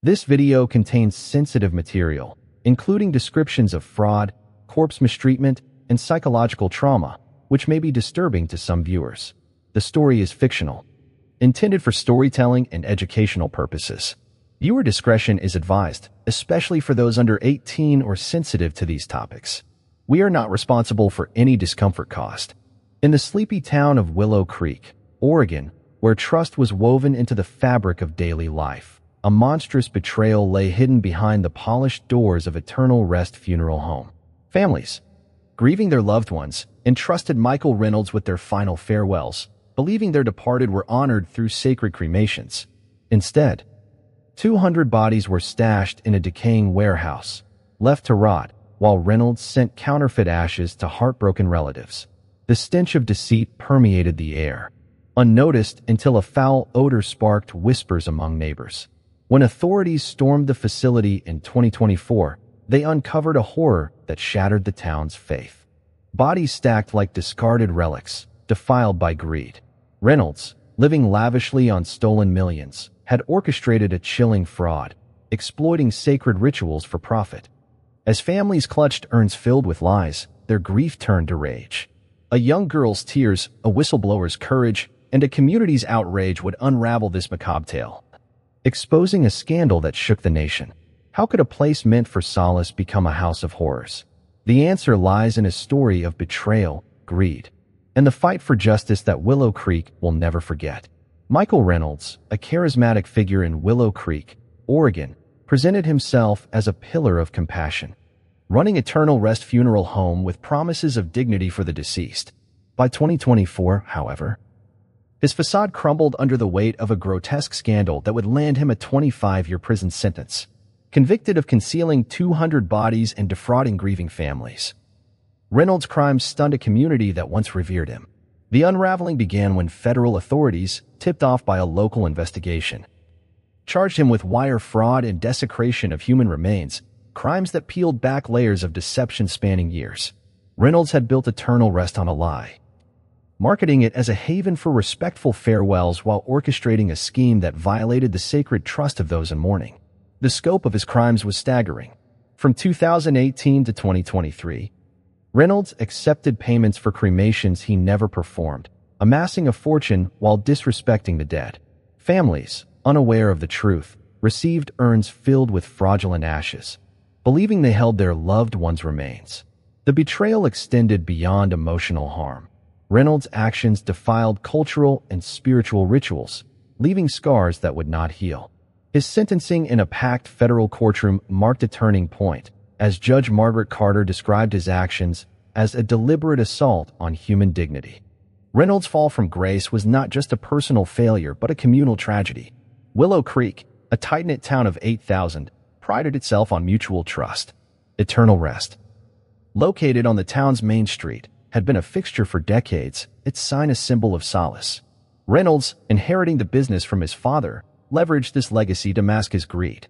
This video contains sensitive material, including descriptions of fraud, corpse mistreatment, and psychological trauma, which may be disturbing to some viewers. The story is fictional, intended for storytelling and educational purposes. Viewer discretion is advised, especially for those under 18 or sensitive to these topics. We are not responsible for any discomfort caused. In the sleepy town of Willow Creek, Oregon, where trust was woven into the fabric of daily life, a monstrous betrayal lay hidden behind the polished doors of Eternal Rest Funeral Home. Families, grieving their loved ones, entrusted Michael Reynolds with their final farewells, believing their departed were honored through sacred cremations. Instead, 200 bodies were stashed in a decaying warehouse, left to rot, while Reynolds sent counterfeit ashes to heartbroken relatives. The stench of deceit permeated the air, unnoticed until a foul odor sparked whispers among neighbors. When authorities stormed the facility in 2024, they uncovered a horror that shattered the town's faith. Bodies stacked like discarded relics, defiled by greed. Reynolds, living lavishly on stolen millions, had orchestrated a chilling fraud, exploiting sacred rituals for profit. As families clutched urns filled with lies, their grief turned to rage. A young girl's tears, a whistleblower's courage, and a community's outrage would unravel this macabre tale, exposing a scandal that shook the nation. How could a place meant for solace become a house of horrors? The answer lies in a story of betrayal, greed, and the fight for justice that Willow Creek will never forget. Michael Reynolds, a charismatic figure in Willow Creek, Oregon, presented himself as a pillar of compassion, running Eternal Rest Funeral Home with promises of dignity for the deceased. By 2024, however, his facade crumbled under the weight of a grotesque scandal that would land him a 25-year prison sentence. Convicted of concealing 200 bodies and defrauding grieving families, Reynolds' crimes stunned a community that once revered him. The unraveling began when federal authorities, tipped off by a local investigation, charged him with wire fraud and desecration of human remains, crimes that peeled back layers of deception spanning years. Reynolds had built Eternal Rest on a lie, marketing it as a haven for respectful farewells while orchestrating a scheme that violated the sacred trust of those in mourning. The scope of his crimes was staggering. From 2018 to 2023, Reynolds accepted payments for cremations he never performed, amassing a fortune while disrespecting the dead. Families, unaware of the truth, received urns filled with fraudulent ashes, believing they held their loved ones' remains. The betrayal extended beyond emotional harm. Reynolds' actions defiled cultural and spiritual rituals, leaving scars that would not heal. His sentencing in a packed federal courtroom marked a turning point, as Judge Margaret Carter described his actions as a deliberate assault on human dignity. Reynolds' fall from grace was not just a personal failure but a communal tragedy. Willow Creek, a tight-knit town of 8,000, prided itself on mutual trust. Eternal Rest, located on the town's main street, had been a fixture for decades, its sign a symbol of solace. Reynolds, inheriting the business from his father, leveraged this legacy to mask his greed.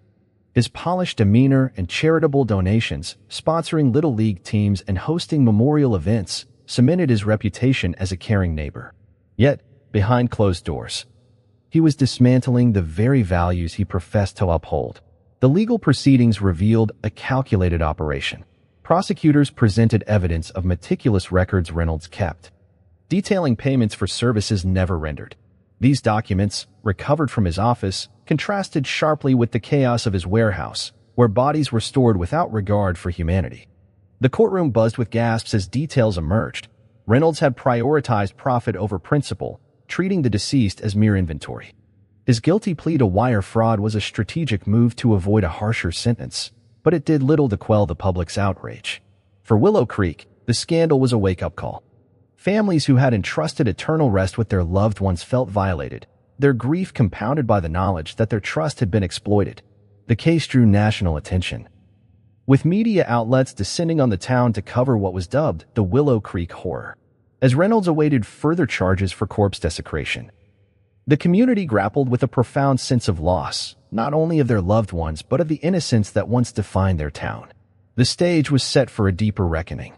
His polished demeanor and charitable donations, sponsoring Little League teams and hosting memorial events, cemented his reputation as a caring neighbor. Yet, behind closed doors, he was dismantling the very values he professed to uphold. The legal proceedings revealed a calculated operation. Prosecutors presented evidence of meticulous records Reynolds kept, detailing payments for services never rendered. These documents, recovered from his office, contrasted sharply with the chaos of his warehouse, where bodies were stored without regard for humanity. The courtroom buzzed with gasps as details emerged. Reynolds had prioritized profit over principle, treating the deceased as mere inventory. His guilty plea to wire fraud was a strategic move to avoid a harsher sentence, but it did little to quell the public's outrage. For Willow Creek, the scandal was a wake-up call. Families who had entrusted eternal rest with their loved ones felt violated, their grief compounded by the knowledge that their trust had been exploited. The case drew national attention, with media outlets descending on the town to cover what was dubbed the Willow Creek Horror. As Reynolds awaited further charges for corpse desecration, the community grappled with a profound sense of loss, not only of their loved ones but of the innocence that once defined their town. The stage was set for a deeper reckoning,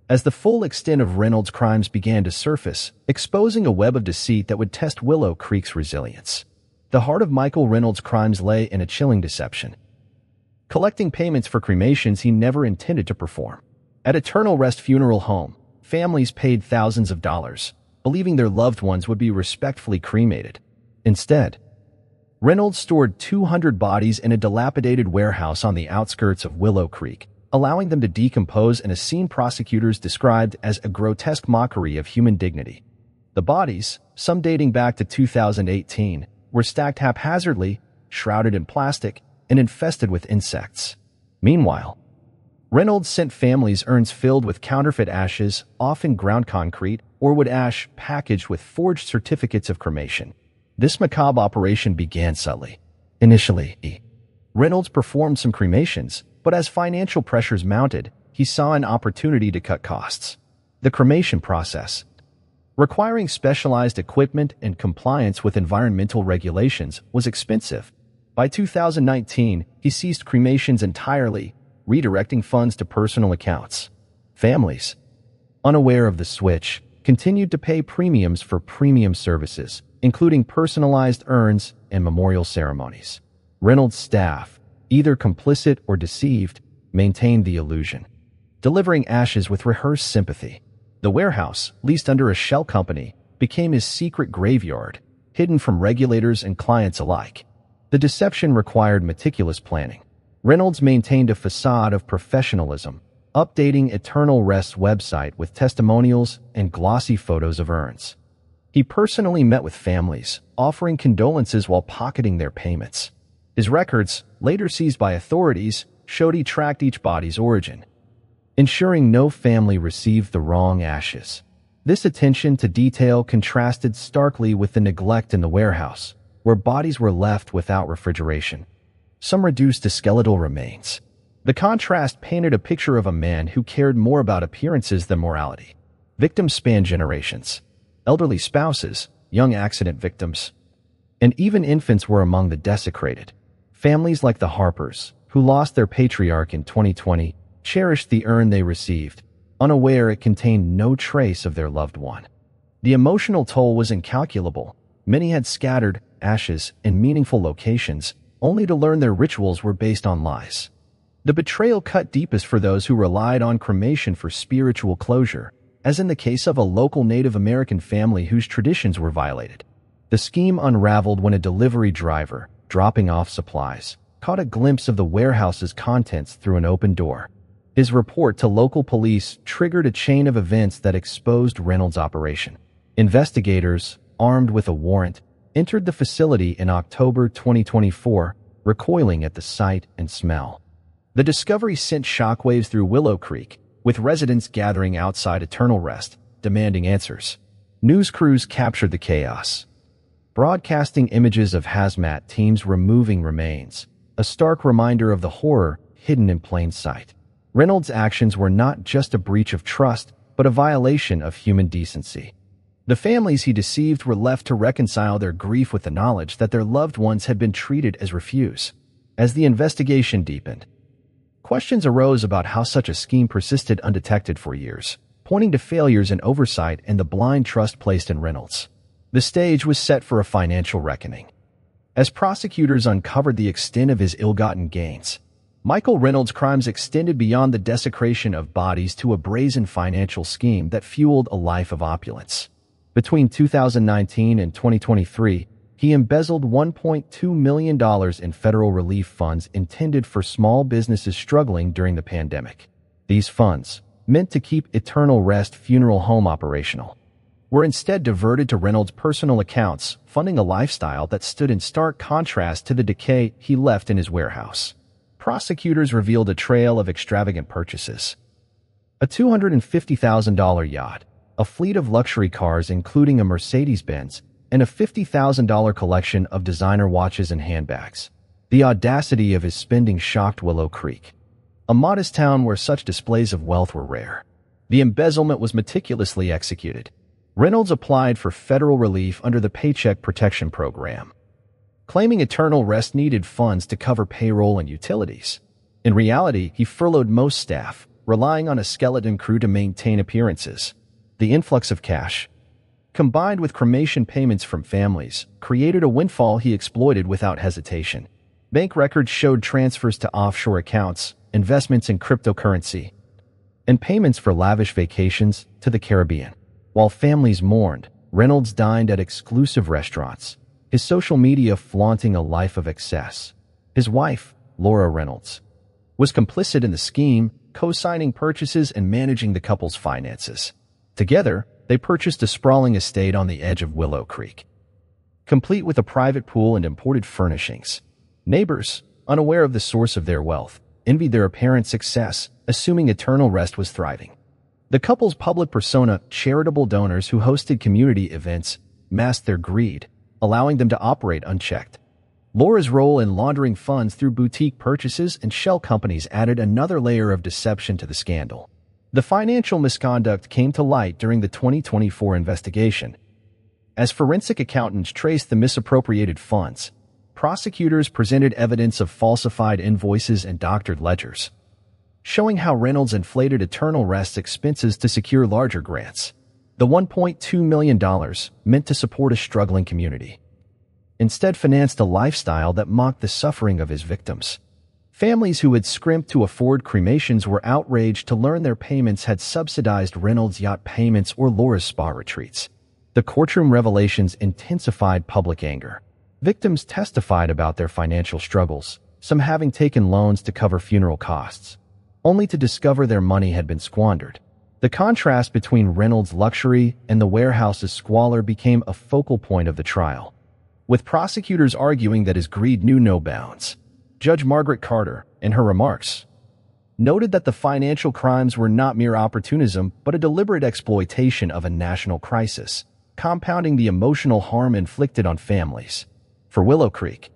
as the full extent of Reynolds' crimes began to surface, exposing a web of deceit that would test Willow Creek's resilience. The heart of Michael Reynolds' crimes lay in a chilling deception, collecting payments for cremations he never intended to perform. At Eternal Rest Funeral Home, families paid thousands of dollars, believing their loved ones would be respectfully cremated. Instead, Reynolds stored 200 bodies in a dilapidated warehouse on the outskirts of Willow Creek, allowing them to decompose in a scene prosecutors described as a grotesque mockery of human dignity. The bodies, some dating back to 2018, were stacked haphazardly, shrouded in plastic, and infested with insects. Meanwhile, Reynolds sent families urns filled with counterfeit ashes, often ground concrete, or wood ash packaged with forged certificates of cremation. This macabre operation began subtly. Initially, Reynolds performed some cremations, but as financial pressures mounted, he saw an opportunity to cut costs. The cremation process, requiring specialized equipment and compliance with environmental regulations, was expensive. By 2019, he ceased cremations entirely, redirecting funds to personal accounts. Families, unaware of the switch, continued to pay premiums for premium services, including personalized urns and memorial ceremonies. Reynolds' staff, either complicit or deceived, maintained the illusion, delivering ashes with rehearsed sympathy. The warehouse, leased under a shell company, became his secret graveyard, hidden from regulators and clients alike. The deception required meticulous planning. Reynolds maintained a facade of professionalism, updating Eternal Rest's website with testimonials and glossy photos of urns. He personally met with families, offering condolences while pocketing their payments. His records, later seized by authorities, showed he tracked each body's origin, ensuring no family received the wrong ashes. This attention to detail contrasted starkly with the neglect in the warehouse, where bodies were left without refrigeration, some reduced to skeletal remains. The contrast painted a picture of a man who cared more about appearances than morality. Victims spanned generations. Elderly spouses, young accident victims, and even infants were among the desecrated. Families like the Harpers, who lost their patriarch in 2020, cherished the urn they received, unaware it contained no trace of their loved one. The emotional toll was incalculable. Many had scattered ashes in meaningful locations, only to learn their rituals were based on lies. The betrayal cut deepest for those who relied on cremation for spiritual closure, as in the case of a local Native American family whose traditions were violated. The scheme unraveled when a delivery driver, dropping off supplies, caught a glimpse of the warehouse's contents through an open door. His report to local police triggered a chain of events that exposed Reynolds' operation. Investigators, armed with a warrant, entered the facility in October 2024, recoiling at the sight and smell. The discovery sent shockwaves through Willow Creek, with residents gathering outside Eternal Rest, demanding answers. News crews captured the chaos, broadcasting images of hazmat teams removing remains, a stark reminder of the horror hidden in plain sight. Reynolds' actions were not just a breach of trust, but a violation of human decency. The families he deceived were left to reconcile their grief with the knowledge that their loved ones had been treated as refuse. As the investigation deepened, questions arose about how such a scheme persisted undetected for years, pointing to failures in oversight and the blind trust placed in Reynolds. The stage was set for a financial reckoning. As prosecutors uncovered the extent of his ill-gotten gains, Michael Reynolds' crimes extended beyond the desecration of bodies to a brazen financial scheme that fueled a life of opulence. Between 2019 and 2023, he embezzled $1.2 million in federal relief funds intended for small businesses struggling during the pandemic. These funds, meant to keep Eternal Rest Funeral Home operational, were instead diverted to Reynolds' personal accounts, funding a lifestyle that stood in stark contrast to the decay he left in his warehouse. Prosecutors revealed a trail of extravagant purchases: a $250,000 yacht, a fleet of luxury cars including a Mercedes-Benz, and a $50,000 collection of designer watches and handbags. The audacity of his spending shocked Willow Creek, a modest town where such displays of wealth were rare. The embezzlement was meticulously executed. Reynolds applied for federal relief under the Paycheck Protection Program, claiming Eternal Rest needed funds to cover payroll and utilities. In reality, he furloughed most staff, relying on a skeleton crew to maintain appearances. The influx of cash, combined with cremation payments from families, created a windfall he exploited without hesitation. Bank records showed transfers to offshore accounts, investments in cryptocurrency, and payments for lavish vacations to the Caribbean. While families mourned, Reynolds dined at exclusive restaurants, his social media flaunting a life of excess. His wife, Laura Reynolds, was complicit in the scheme, co-signing purchases and managing the couple's finances. Together, they purchased a sprawling estate on the edge of Willow Creek, complete with a private pool and imported furnishings. Neighbors, unaware of the source of their wealth, envied their apparent success, assuming eternal rest was thriving. The couple's public persona, charitable donors who hosted community events, masked their greed, allowing them to operate unchecked. Laura's role in laundering funds through boutique purchases and shell companies added another layer of deception to the scandal. The financial misconduct came to light during the 2024 investigation. As forensic accountants traced the misappropriated funds, prosecutors presented evidence of falsified invoices and doctored ledgers, showing how Reynolds inflated eternal rest expenses to secure larger grants. The $1.2 million, meant to support a struggling community, instead financed a lifestyle that mocked the suffering of his victims. Families who had scrimped to afford cremations were outraged to learn their payments had subsidized Reynolds' yacht payments or Laura's spa retreats. The courtroom revelations intensified public anger. Victims testified about their financial struggles, some having taken loans to cover funeral costs, only to discover their money had been squandered. The contrast between Reynolds' luxury and the warehouse's squalor became a focal point of the trial, with prosecutors arguing that his greed knew no bounds. Judge Margaret Carter, in her remarks, noted that the financial crimes were not mere opportunism but a deliberate exploitation of a national crisis, compounding the emotional harm inflicted on families. For Willow Creek,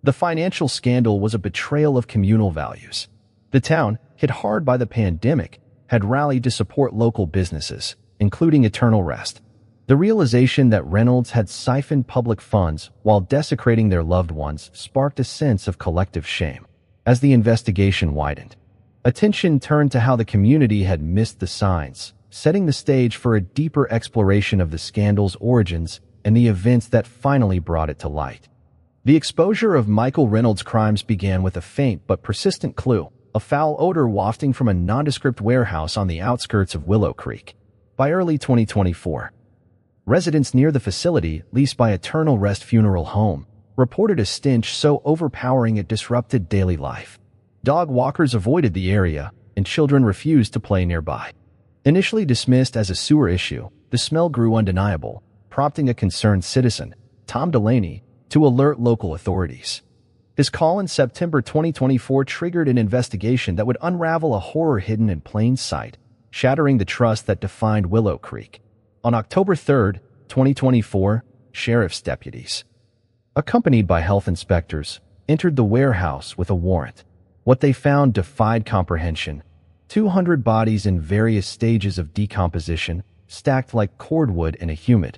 the financial scandal was a betrayal of communal values. The town, hit hard by the pandemic, had rallied to support local businesses, including Eternal Rest. The realization that Reynolds had siphoned public funds while desecrating their loved ones sparked a sense of collective shame. As the investigation widened, attention turned to how the community had missed the signs, setting the stage for a deeper exploration of the scandal's origins and the events that finally brought it to light. The exposure of Michael Reynolds' crimes began with a faint but persistent clue, a foul odor wafting from a nondescript warehouse on the outskirts of Willow Creek. By early 2024, residents near the facility, leased by Eternal Rest Funeral Home, reported a stench so overpowering it disrupted daily life. Dog walkers avoided the area, and children refused to play nearby. Initially dismissed as a sewer issue, the smell grew undeniable, prompting a concerned citizen, Tom Delaney, to alert local authorities. His call in September 2024 triggered an investigation that would unravel a horror hidden in plain sight, shattering the trust that defined Willow Creek. On October 3, 2024, sheriff's deputies, accompanied by health inspectors, entered the warehouse with a warrant. What they found defied comprehension. 200 bodies in various stages of decomposition, stacked like cordwood in a humid,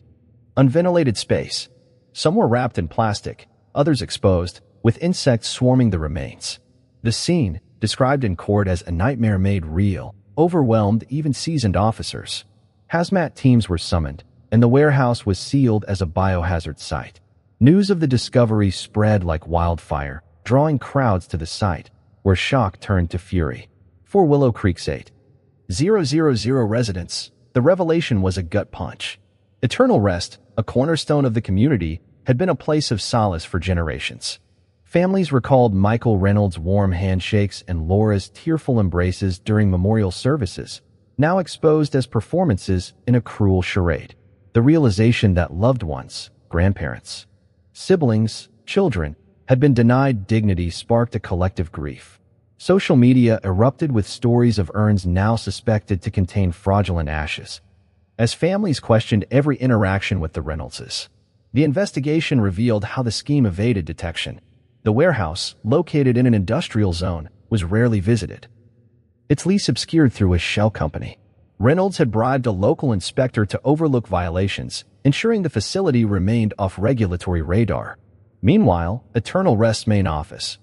unventilated space. Some were wrapped in plastic, others exposed, with insects swarming the remains. The scene, described in court as a nightmare made real, overwhelmed even seasoned officers. Hazmat teams were summoned, and the warehouse was sealed as a biohazard site. News of the discovery spread like wildfire, drawing crowds to the site, where shock turned to fury. For Willow Creek's 8,000 residents, the revelation was a gut punch. Eternal Rest, a cornerstone of the community, had been a place of solace for generations. Families recalled Michael Reynolds' warm handshakes and Laura's tearful embraces during memorial services, now exposed as performances in a cruel charade. The realization that loved ones, grandparents, siblings, children, had been denied dignity sparked a collective grief. Social media erupted with stories of urns now suspected to contain fraudulent ashes, as families questioned every interaction with the Reynoldses. The investigation revealed how the scheme evaded detection. The warehouse, located in an industrial zone, was rarely visited, its lease obscured through a shell company. Reynolds had bribed a local inspector to overlook violations, ensuring the facility remained off regulatory radar. Meanwhile, Eternal Rest's main office,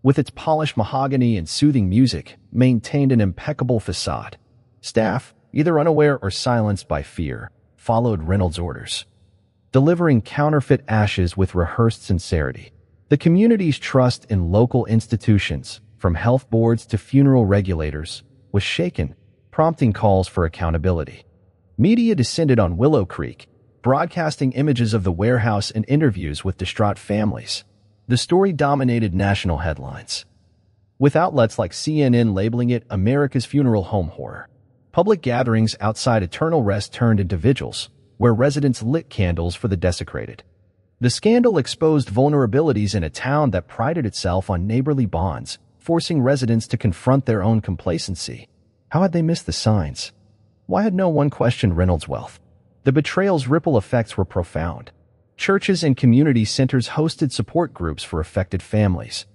with its polished mahogany and soothing music, maintained an impeccable facade. Staff, either unaware or silenced by fear, followed Reynolds' orders, delivering counterfeit ashes with rehearsed sincerity. The community's trust in local institutions, from health boards to funeral regulators, was shaken, prompting calls for accountability. Media descended on Willow Creek, broadcasting images of the warehouse and interviews with distraught families. The story dominated national headlines, with outlets like CNN labeling it America's funeral home horror. Public gatherings outside Eternal Rest turned into vigils, where residents lit candles for the desecrated. The scandal exposed vulnerabilities in a town that prided itself on neighborly bonds, forcing residents to confront their own complacency. How had they missed the signs? Why had no one questioned Reynolds' wealth? The betrayal's ripple effects were profound. Churches and community centers hosted support groups for affected families,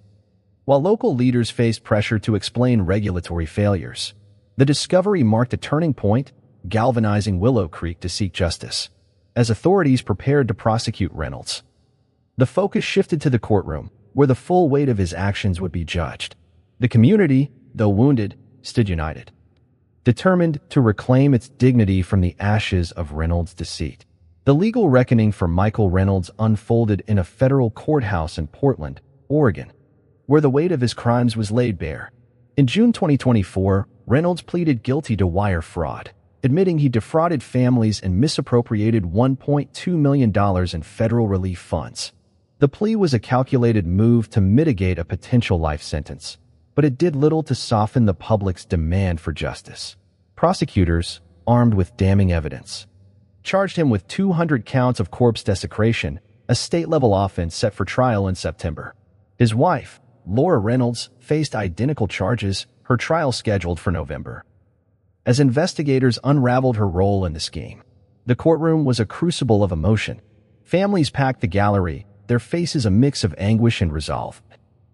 while local leaders faced pressure to explain regulatory failures. The discovery marked a turning point, galvanizing Willow Creek to seek justice. As authorities prepared to prosecute Reynolds, the focus shifted to the courtroom, where the full weight of his actions would be judged. The community, though wounded, stood united, determined to reclaim its dignity from the ashes of Reynolds' deceit. The legal reckoning for Michael Reynolds unfolded in a federal courthouse in Portland, Oregon, where the weight of his crimes was laid bare. In June 2024, Reynolds pleaded guilty to wire fraud, admitting he defrauded families and misappropriated $1.2 million in federal relief funds. The plea was a calculated move to mitigate a potential life sentence, but it did little to soften the public's demand for justice. Prosecutors, armed with damning evidence, charged him with 200 counts of corpse desecration, a state-level offense set for trial in September. His wife, Laura Reynolds, faced identical charges, her trial scheduled for November. As investigators unraveled her role in the scheme, the courtroom was a crucible of emotion. Families packed the gallery, their faces a mix of anguish and resolve,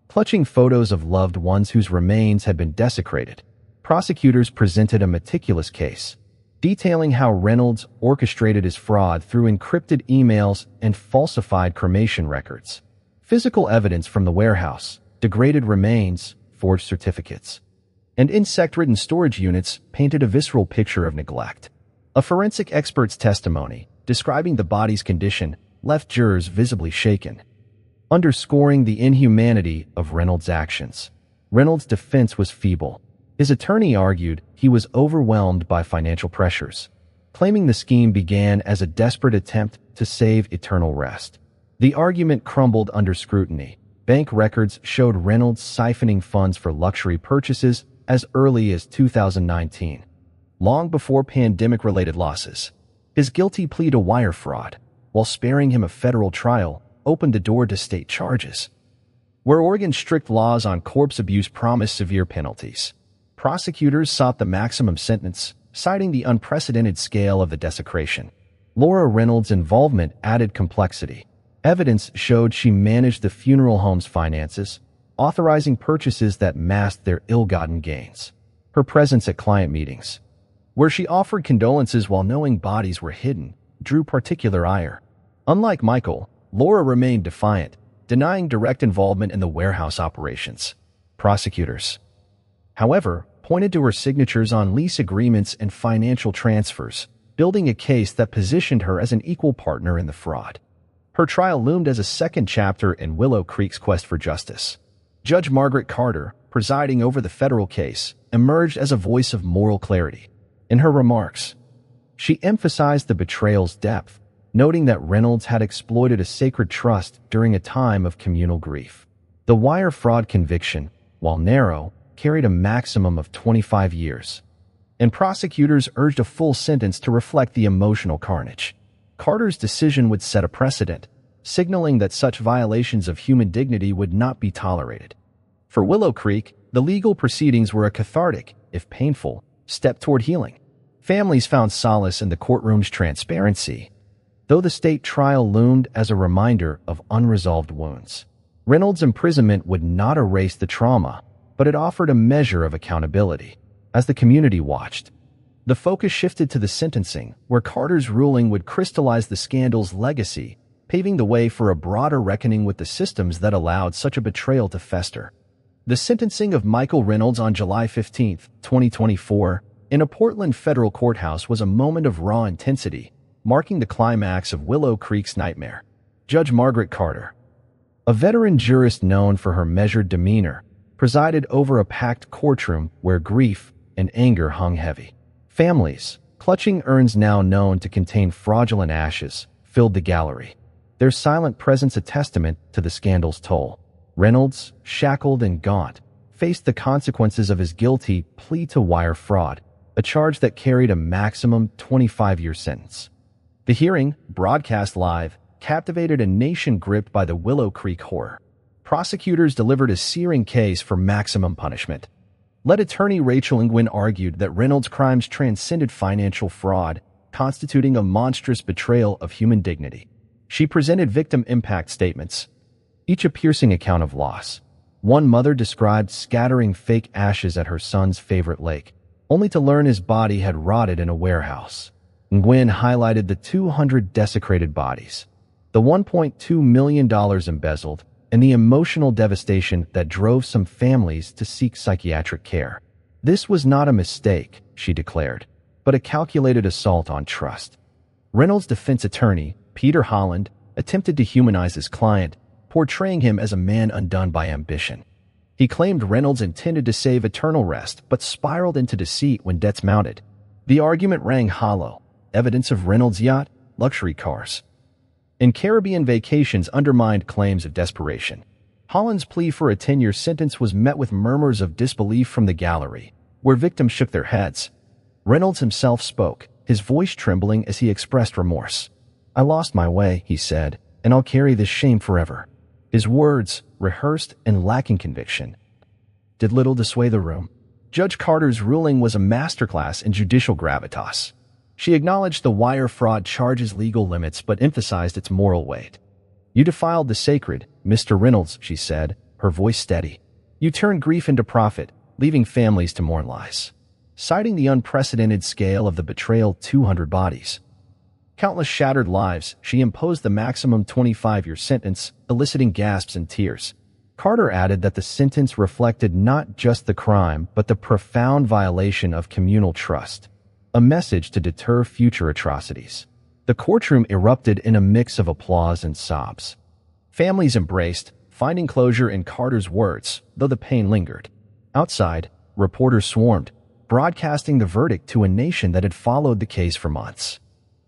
clutching photos of loved ones whose remains had been desecrated. Prosecutors presented a meticulous case, detailing how Reynolds orchestrated his fraud through encrypted emails and falsified cremation records. Physical evidence from the warehouse, degraded remains, forged certificates, and insect-ridden storage units painted a visceral picture of neglect. A forensic expert's testimony, describing the body's condition, left jurors visibly shaken, underscoring the inhumanity of Reynolds' actions. Reynolds' defense was feeble. His attorney argued he was overwhelmed by financial pressures, claiming the scheme began as a desperate attempt to save Eternal Rest. The argument crumbled under scrutiny. Bank records showed Reynolds siphoning funds for luxury purchases as early as 2019, long before pandemic-related losses. His guilty plea to wire fraud, while sparing him a federal trial, opened the door to state charges, where Oregon's strict laws on corpse abuse promised severe penalties. Prosecutors sought the maximum sentence, citing the unprecedented scale of the desecration. Laura Reynolds' involvement added complexity. Evidence showed she managed the funeral home's finances, authorizing purchases that masked their ill-gotten gains. Her presence at client meetings, where she offered condolences while knowing bodies were hidden, drew particular ire. Unlike Michael, Laura remained defiant, denying direct involvement in the warehouse operations. Prosecutors, however, pointed to her signatures on lease agreements and financial transfers, building a case that positioned her as an equal partner in the fraud. Her trial loomed as a second chapter in Willow Creek's quest for justice. Judge Margaret Carter, presiding over the federal case, emerged as a voice of moral clarity. In her remarks, she emphasized the betrayal's depth, noting that Reynolds had exploited a sacred trust during a time of communal grief. The wire fraud conviction, while narrow, carried a maximum of 25 years, and prosecutors urged a full sentence to reflect the emotional carnage. Carter's decision would set a precedent, signaling that such violations of human dignity would not be tolerated. For Willow Creek, the legal proceedings were a cathartic, if painful, step toward healing. Families found solace in the courtroom's transparency, though the state trial loomed as a reminder of unresolved wounds. Reynolds' imprisonment would not erase the trauma, but it offered a measure of accountability. As the community watched, the focus shifted to the sentencing, where Carter's ruling would crystallize the scandal's legacy, paving the way for a broader reckoning with the systems that allowed such a betrayal to fester. The sentencing of Michael Reynolds on July 15, 2024, in a Portland federal courthouse was a moment of raw intensity, marking the climax of Willow Creek's nightmare. Judge Margaret Carter, a veteran jurist known for her measured demeanor, presided over a packed courtroom where grief and anger hung heavy. Families, clutching urns now known to contain fraudulent ashes, filled the gallery, their silent presence a testament to the scandal's toll. Reynolds, shackled and gaunt, faced the consequences of his guilty plea to wire fraud, a charge that carried a maximum 25-year sentence. The hearing, broadcast live, captivated a nation gripped by the Willow Creek horror. Prosecutors delivered a searing case for maximum punishment. Lead attorney Rachel Nguyen argued that Reynolds' crimes transcended financial fraud, constituting a monstrous betrayal of human dignity. She presented victim impact statements, each a piercing account of loss. One mother described scattering fake ashes at her son's favorite lake, only to learn his body had rotted in a warehouse. Nguyen highlighted the 200 desecrated bodies, the $1.2 million embezzled, and the emotional devastation that drove some families to seek psychiatric care. This was not a mistake, she declared, but a calculated assault on trust. Reynolds' defense attorney, Peter Holland, attempted to humanize his client, portraying him as a man undone by ambition. He claimed Reynolds intended to save eternal rest, but spiraled into deceit when debts mounted. The argument rang hollow. Evidence of Reynolds' yacht, luxury cars, and Caribbean vacations undermined claims of desperation. Holland's plea for a 10-year sentence was met with murmurs of disbelief from the gallery, where victims shook their heads. Reynolds himself spoke, his voice trembling as he expressed remorse. "I lost my way," he said, "and I'll carry this shame forever." His words, rehearsed and lacking conviction, did little to sway the room. Judge Carter's ruling was a masterclass in judicial gravitas. She acknowledged the wire fraud charge's legal limits but emphasized its moral weight. "You defiled the sacred, Mr. Reynolds," she said, her voice steady. "You turned grief into profit, leaving families to mourn lies." Citing the unprecedented scale of the betrayal, 200 bodies, countless shattered lives, she imposed the maximum 25-year sentence, eliciting gasps and tears. Carter added that the sentence reflected not just the crime but the profound violation of communal trust, a message to deter future atrocities. The courtroom erupted in a mix of applause and sobs. Families embraced, finding closure in Carter's words, though the pain lingered. Outside, reporters swarmed, broadcasting the verdict to a nation that had followed the case for months.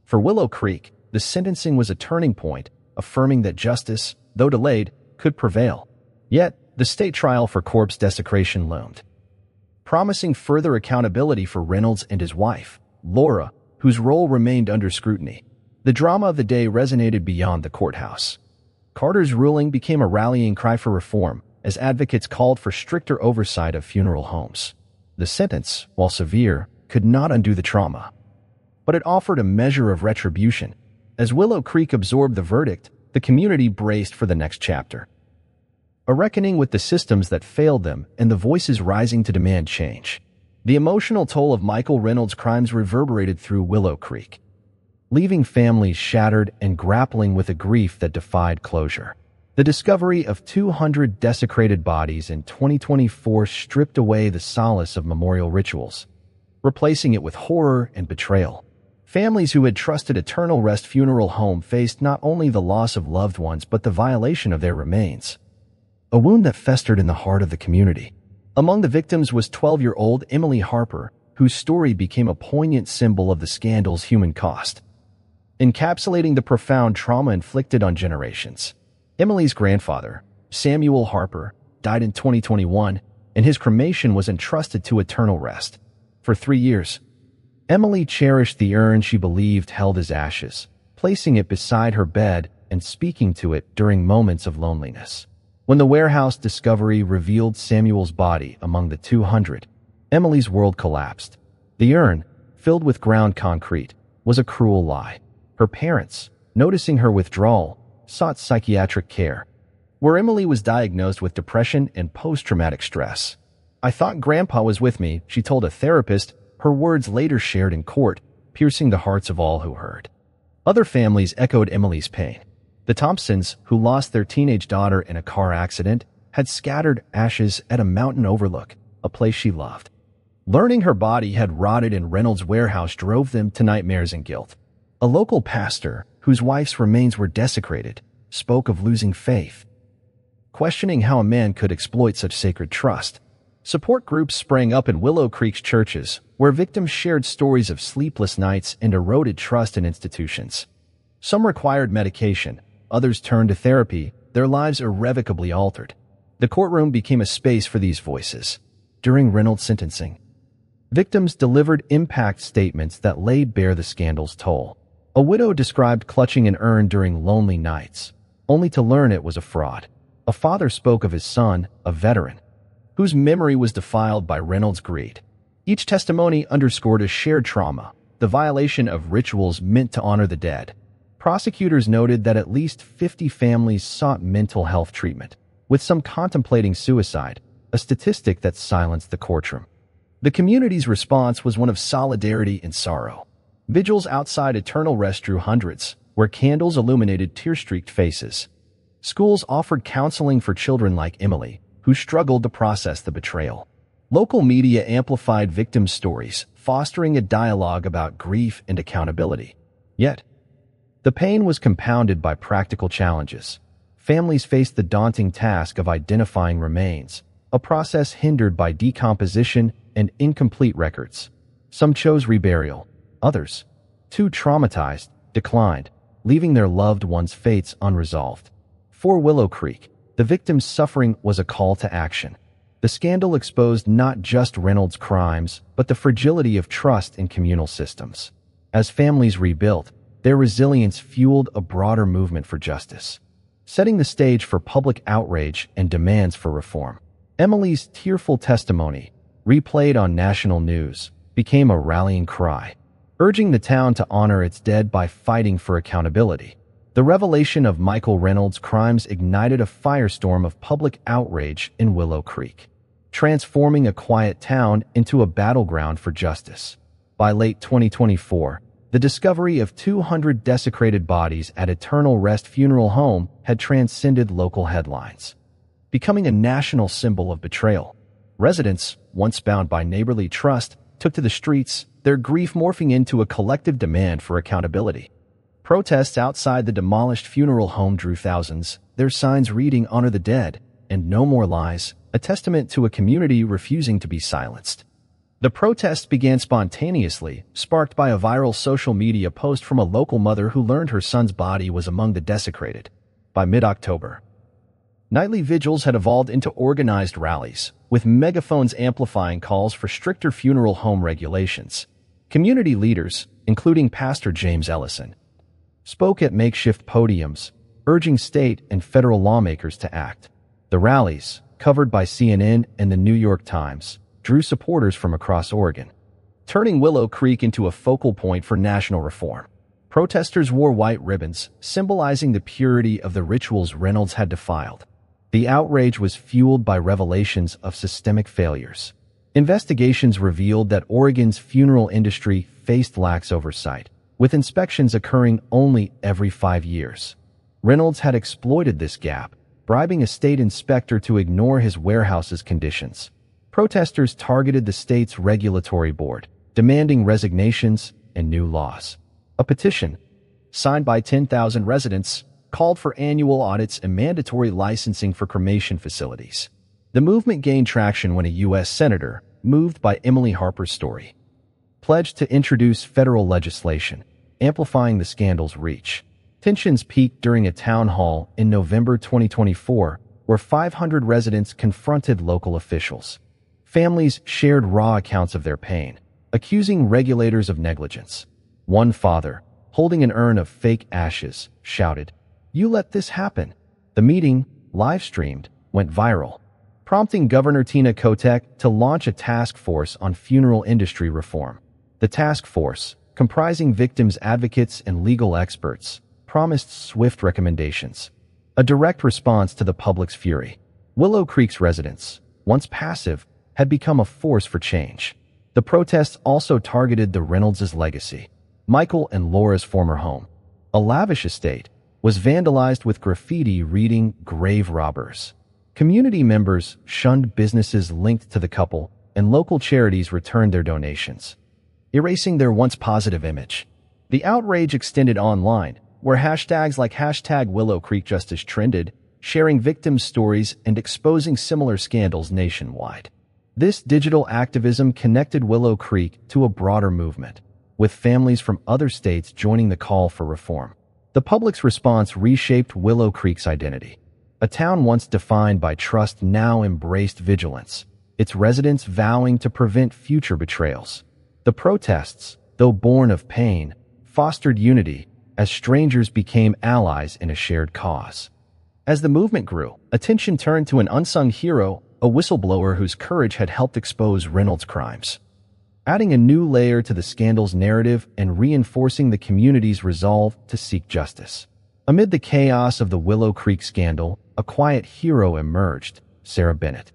For Willow Creek, the sentencing was a turning point, affirming that justice, though delayed, could prevail. Yet, the state trial for corpse desecration loomed, promising further accountability for Reynolds and his wife, Laura, whose role remained under scrutiny. The drama of the day resonated beyond the courthouse. Carter's ruling became a rallying cry for reform, as advocates called for stricter oversight of funeral homes. The sentence, while severe, could not undo the trauma, but it offered a measure of retribution. As Willow Creek absorbed the verdict, the community braced for the next chapter, a reckoning with the systems that failed them and the voices rising to demand change. The emotional toll of Michael Reynolds' crimes reverberated through Willow Creek, leaving families shattered and grappling with a grief that defied closure. The discovery of 200 desecrated bodies in 2024 stripped away the solace of memorial rituals, replacing it with horror and betrayal. Families who had trusted Eternal Rest Funeral Home faced not only the loss of loved ones but the violation of their remains, a wound that festered in the heart of the community. Among the victims was 12-year-old Emily Harper, whose story became a poignant symbol of the scandal's human cost, encapsulating the profound trauma inflicted on generations. Emily's grandfather, Samuel Harper, died in 2021, and his cremation was entrusted to Eternal Rest. For 3 years, Emily cherished the urn she believed held his ashes, placing it beside her bed and speaking to it during moments of loneliness. When the warehouse discovery revealed Samuel's body among the 200, Emily's world collapsed. The urn, filled with ground concrete, was a cruel lie. Her parents, noticing her withdrawal, sought psychiatric care, where Emily was diagnosed with depression and post-traumatic stress. "I thought Grandpa was with me," she told a therapist, her words later shared in court, piercing the hearts of all who heard. Other families echoed Emily's pain. The Thompsons, who lost their teenage daughter in a car accident, had scattered ashes at a mountain overlook, a place she loved. Learning her body had rotted in Reynolds' warehouse drove them to nightmares and guilt. A local pastor, whose wife's remains were desecrated, spoke of losing faith, questioning how a man could exploit such sacred trust. Support groups sprang up in Willow Creek's churches, where victims shared stories of sleepless nights and eroded trust in institutions. Some required medication, others turned to therapy, their lives irrevocably altered. The courtroom became a space for these voices. During Reynolds' sentencing, victims delivered impact statements that laid bare the scandal's toll. A widow described clutching an urn during lonely nights, only to learn it was a fraud. A father spoke of his son, a veteran, whose memory was defiled by Reynolds' greed. Each testimony underscored a shared trauma, the violation of rituals meant to honor the dead. Prosecutors noted that at least 50 families sought mental health treatment, with some contemplating suicide, a statistic that silenced the courtroom. The community's response was one of solidarity and sorrow. Vigils outside Eternal Rest drew hundreds, where candles illuminated tear-streaked faces. Schools offered counseling for children like Emily, who struggled to process the betrayal. Local media amplified victims' stories, fostering a dialogue about grief and accountability. Yet, the pain was compounded by practical challenges. Families faced the daunting task of identifying remains, a process hindered by decomposition and incomplete records. Some chose reburial. Others, too traumatized, declined, leaving their loved ones' fates unresolved. For Willow Creek, the victims' suffering was a call to action. The scandal exposed not just Reynolds' crimes, but the fragility of trust in communal systems. As families rebuilt, their resilience fueled a broader movement for justice, setting the stage for public outrage and demands for reform. Emily's tearful testimony, replayed on national news, became a rallying cry, urging the town to honor its dead by fighting for accountability. The revelation of Michael Reynolds' crimes ignited a firestorm of public outrage in Willow Creek, transforming a quiet town into a battleground for justice. By late 2024, the discovery of 200 desecrated bodies at Eternal Rest Funeral Home had transcended local headlines, becoming a national symbol of betrayal. Residents, once bound by neighborly trust, took to the streets, their grief morphing into a collective demand for accountability. Protests outside the demolished funeral home drew thousands, their signs reading "Honor the Dead" and "No More Lies," a testament to a community refusing to be silenced. The protests began spontaneously, sparked by a viral social media post from a local mother who learned her son's body was among the desecrated. By mid-October, nightly vigils had evolved into organized rallies, with megaphones amplifying calls for stricter funeral home regulations. Community leaders, including Pastor James Ellison, spoke at makeshift podiums, urging state and federal lawmakers to act. The rallies, covered by CNN and the New York Times, drew supporters from across Oregon, turning Willow Creek into a focal point for national reform. Protesters wore white ribbons, symbolizing the purity of the rituals Reynolds had defiled. The outrage was fueled by revelations of systemic failures. Investigations revealed that Oregon's funeral industry faced lax oversight, with inspections occurring only every 5 years. Reynolds had exploited this gap, bribing a state inspector to ignore his warehouse's conditions. Protesters targeted the state's regulatory board, demanding resignations and new laws. A petition, signed by 10,000 residents, called for annual audits and mandatory licensing for cremation facilities. The movement gained traction when a U.S. senator, moved by Emily Harper's story, pledged to introduce federal legislation, amplifying the scandal's reach. Tensions peaked during a town hall in November 2024, where 500 residents confronted local officials. Families shared raw accounts of their pain, accusing regulators of negligence. One father, holding an urn of fake ashes, shouted, "You let this happen." The meeting, live-streamed, went viral, prompting Governor Tina Kotek to launch a task force on funeral industry reform. The task force, comprising victims' advocates and legal experts, promised swift recommendations, a direct response to the public's fury. Willow Creek's residents, once passive, had become a force for change. The protests also targeted the Reynolds' legacy. Michael and Laura's former home, a lavish estate, was vandalized with graffiti reading "Grave Robbers." Community members shunned businesses linked to the couple, and local charities returned their donations, erasing their once positive image. The outrage extended online, where hashtags like #WillowCreekJustice trended, sharing victims' stories and exposing similar scandals nationwide. This digital activism connected Willow Creek to a broader movement, with families from other states joining the call for reform. The public's response reshaped Willow Creek's identity. A town once defined by trust now embraced vigilance, its residents vowing to prevent future betrayals. The protests, though born of pain, fostered unity as strangers became allies in a shared cause. As the movement grew, attention turned to an unsung hero, a whistleblower whose courage had helped expose Reynolds' crimes, adding a new layer to the scandal's narrative and reinforcing the community's resolve to seek justice. Amid the chaos of the Willow Creek scandal, a quiet hero emerged, Sarah Bennett,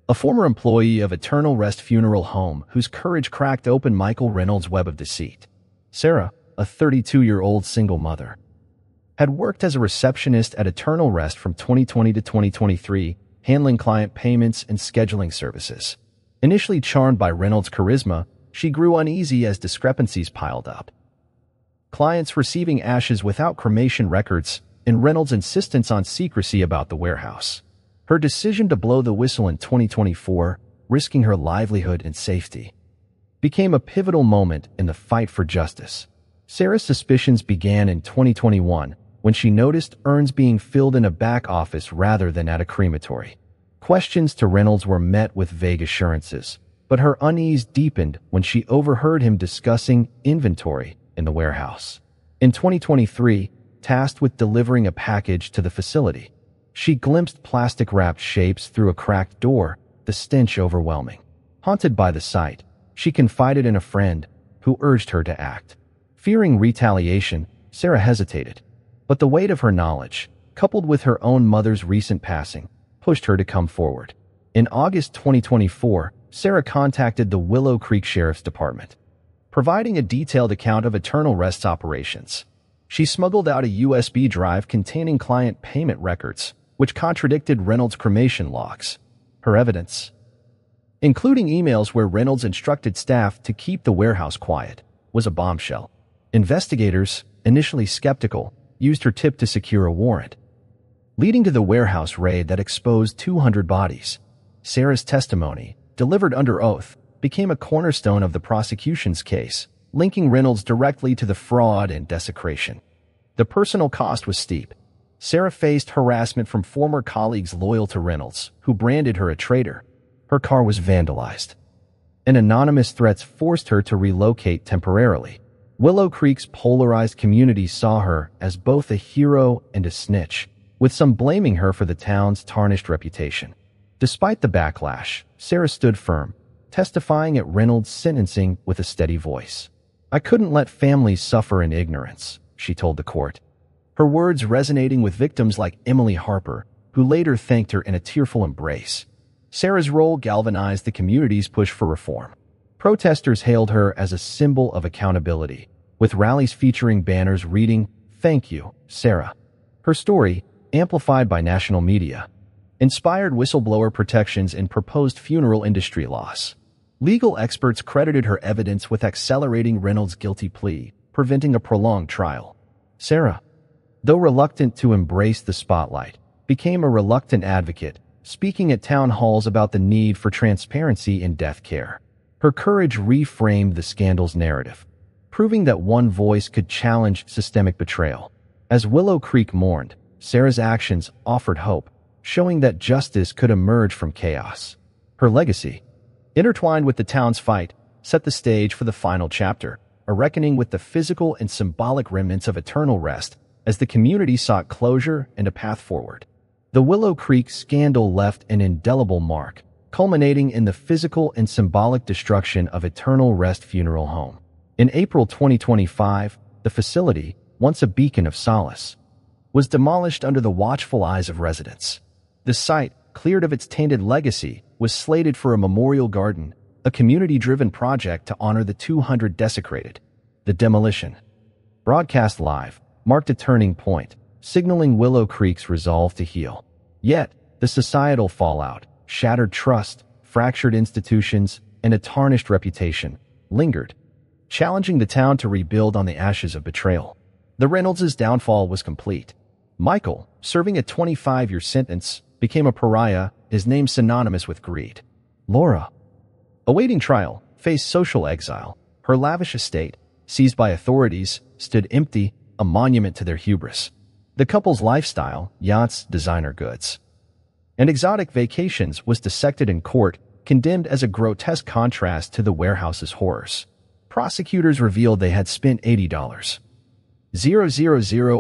a former employee of Eternal Rest Funeral Home whose courage cracked open Michael Reynolds' web of deceit. Sarah, a 32-year-old single mother, had worked as a receptionist at Eternal Rest from 2020 to 2023, handling client payments and scheduling services. Initially charmed by Reynolds' charisma, she grew uneasy as discrepancies piled up. Clients receiving ashes without cremation records, and Reynolds' insistence on secrecy about the warehouse. Her decision to blow the whistle in 2024, risking her livelihood and safety, became a pivotal moment in the fight for justice. Sarah's suspicions began in 2021 when she noticed urns being filled in a back office rather than at a crematory. Questions to Reynolds were met with vague assurances, but her unease deepened when she overheard him discussing inventory in the warehouse. In 2023, tasked with delivering a package to the facility, she glimpsed plastic-wrapped shapes through a cracked door, the stench overwhelming. Haunted by the sight, she confided in a friend who urged her to act. Fearing retaliation, Sarah hesitated, but the weight of her knowledge, coupled with her own mother's recent passing, pushed her to come forward. In August 2024, Sarah contacted the Willow Creek Sheriff's Department, providing a detailed account of Eternal Rest's operations. She smuggled out a USB drive containing client payment records, which contradicted Reynolds' cremation logs. Her evidence, including emails where Reynolds instructed staff to keep the warehouse quiet, was a bombshell. Investigators, initially skeptical, used her tip to secure a warrant, leading to the warehouse raid that exposed 200 bodies. Sarah's testimony, delivered under oath, became a cornerstone of the prosecution's case, linking Reynolds directly to the fraud and desecration. The personal cost was steep. Sarah faced harassment from former colleagues loyal to Reynolds, who branded her a traitor. Her car was vandalized, and anonymous threats forced her to relocate temporarily. Willow Creek's polarized community saw her as both a hero and a snitch, with some blaming her for the town's tarnished reputation. Despite the backlash, Sarah stood firm, testifying at Reynolds' sentencing with a steady voice. "I couldn't let families suffer in ignorance," she told the court, her words resonating with victims like Emily Harper, who later thanked her in a tearful embrace. Sarah's role galvanized the community's push for reform. Protesters hailed her as a symbol of accountability, with rallies featuring banners reading, "Thank you, Sarah." Her story, amplified by national media, inspired whistleblower protections and proposed funeral industry laws. Legal experts credited her evidence with accelerating Reynolds' guilty plea, preventing a prolonged trial. Sarah, though reluctant to embrace the spotlight, became a reluctant advocate, speaking at town halls about the need for transparency in death care. Her courage reframed the scandal's narrative, proving that one voice could challenge systemic betrayal. As Willow Creek mourned, Sarah's actions offered hope, showing that justice could emerge from chaos. Her legacy, intertwined with the town's fight, set the stage for the final chapter, a reckoning with the physical and symbolic remnants of Eternal Rest as the community sought closure and a path forward. The Willow Creek scandal left an indelible mark, culminating in the physical and symbolic destruction of Eternal Rest Funeral Home. In April 2025, the facility, once a beacon of solace, was demolished under the watchful eyes of residents. The site, cleared of its tainted legacy, was slated for a memorial garden, a community-driven project to honor the 200 desecrated. The demolition, broadcast live, marked a turning point, signaling Willow Creek's resolve to heal. Yet, the societal fallout, shattered trust, fractured institutions, and a tarnished reputation lingered. challenging the town to rebuild on the ashes of betrayal. The Reynolds' downfall was complete. Michael, serving a 25-year sentence, became a pariah, his name synonymous with greed. Laura, awaiting trial, faced social exile. Her lavish estate, seized by authorities, stood empty, a monument to their hubris. The couple's lifestyle, yachts, designer goods, and exotic vacations was dissected in court, condemned as a grotesque contrast to the warehouse's horrors. Prosecutors revealed they had spent $80,000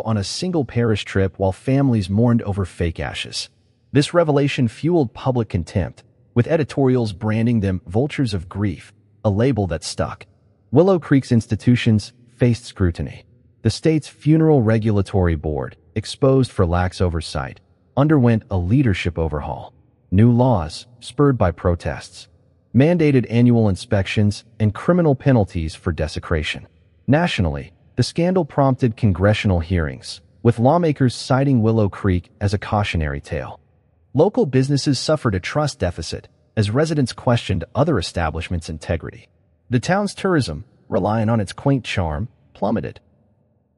on a single parish trip while families mourned over fake ashes. This revelation fueled public contempt, with editorials branding them vultures of grief, a label that stuck. Willow Creek's institutions faced scrutiny. The state's Funeral Regulatory Board, exposed for lax oversight, underwent a leadership overhaul. New laws, spurred by protests, mandated annual inspections and criminal penalties for desecration. Nationally, the scandal prompted congressional hearings, with lawmakers citing Willow Creek as a cautionary tale. Local businesses suffered a trust deficit as residents questioned other establishments' integrity. The town's tourism, relying on its quaint charm, plummeted,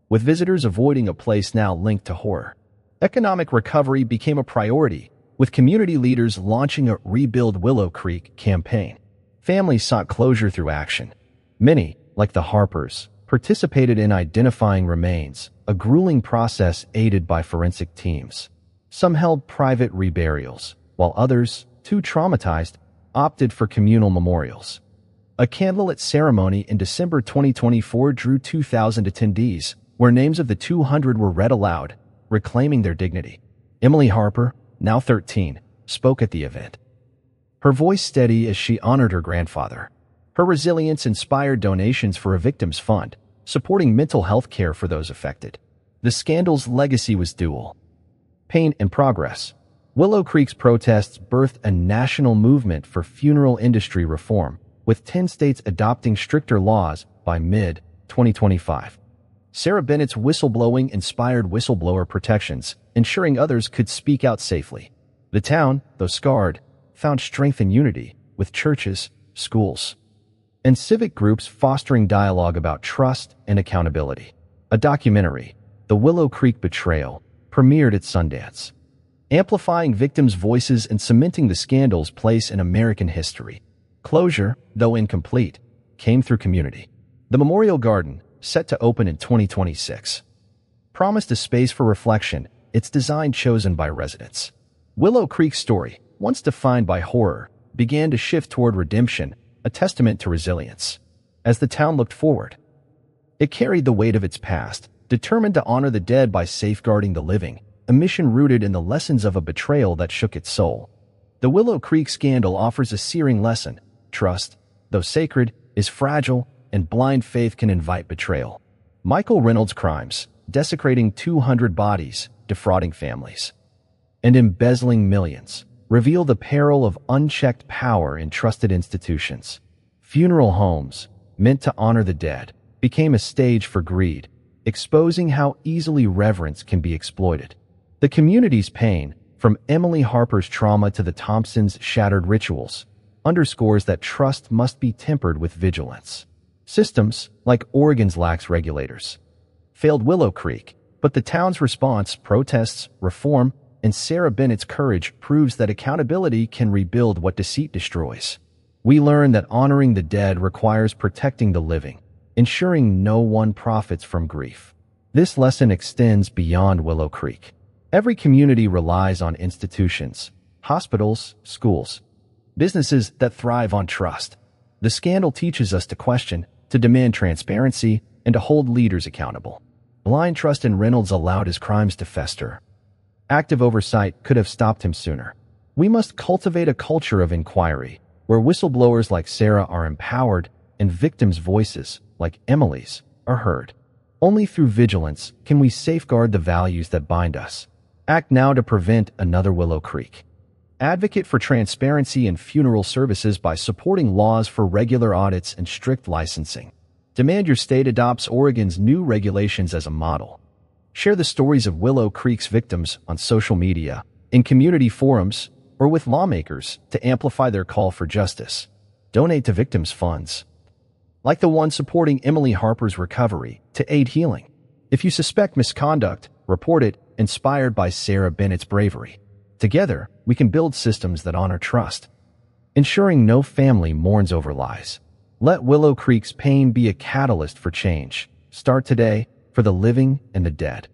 with visitors avoiding a place now linked to horror. Economic recovery became a priority, with community leaders launching a Rebuild Willow Creek campaign. Families sought closure through action. Many, like the Harpers, participated in identifying remains, a grueling process aided by forensic teams. Some held private reburials, while others, too traumatized, opted for communal memorials. A candlelit ceremony in December 2024 drew 2,000 attendees, where names of the 200 were read aloud, reclaiming their dignity. Emily Harper, now 13, spoke at the event. Her voice steady as she honored her grandfather. Her resilience inspired donations for a victims fund, supporting mental health care for those affected. The scandal's legacy was dual. Pain and progress. Willow Creek's protests birthed a national movement for funeral industry reform, with 10 states adopting stricter laws by mid-2025. Sarah Bennett's whistleblowing inspired whistleblower protections, ensuring others could speak out safely. The town, though scarred, found strength and unity, with churches, schools, and civic groups fostering dialogue about trust and accountability. A documentary, The Willow Creek Betrayal, premiered at Sundance, amplifying victims' voices and cementing the scandal's place in American history. Closure, though incomplete, came through community. The Memorial Garden, set to open in 2026, promised a space for reflection, its design chosen by residents. Willow Creek's story, once defined by horror, began to shift toward redemption, a testament to resilience. As the town looked forward, it carried the weight of its past, determined to honor the dead by safeguarding the living, a mission rooted in the lessons of a betrayal that shook its soul. The Willow Creek scandal offers a searing lesson. Trust, though sacred, is fragile, and blind faith can invite betrayal. Michael Reynolds' crimes, desecrating 200 bodies, defrauding families, and embezzling millions, reveal the peril of unchecked power in trusted institutions. Funeral homes, meant to honor the dead, became a stage for greed, exposing how easily reverence can be exploited. The community's pain, from Emily Harper's trauma to the Thompsons' shattered rituals, underscores that trust must be tempered with vigilance. Systems, like Oregon's lax regulators, failed Willow Creek, but the town's response, protests, reform, and Sarah Bennett's courage proves that accountability can rebuild what deceit destroys. We learn that honoring the dead requires protecting the living, ensuring no one profits from grief. This lesson extends beyond Willow Creek. Every community relies on institutions, hospitals, schools, businesses that thrive on trust. The scandal teaches us to question, to demand transparency, and to hold leaders accountable. Blind trust in Reynolds allowed his crimes to fester. Active oversight could have stopped him sooner. We must cultivate a culture of inquiry, where whistleblowers like Sarah are empowered and victims' voices, like Emily's, are heard. Only through vigilance can we safeguard the values that bind us. Act now to prevent another Willow Creek. Advocate for transparency in funeral services by supporting laws for regular audits and strict licensing. Demand your state adopts Oregon's new regulations as a model. Share the stories of Willow Creek's victims on social media, in community forums, or with lawmakers to amplify their call for justice. Donate to victims' funds. like the one supporting Emily Harper's recovery to aid healing. If you suspect misconduct, report it, inspired by Sarah Bennett's bravery. Together, we can build systems that honor trust, ensuring no family mourns over lies. Let Willow Creek's pain be a catalyst for change. Start today for the living and the dead.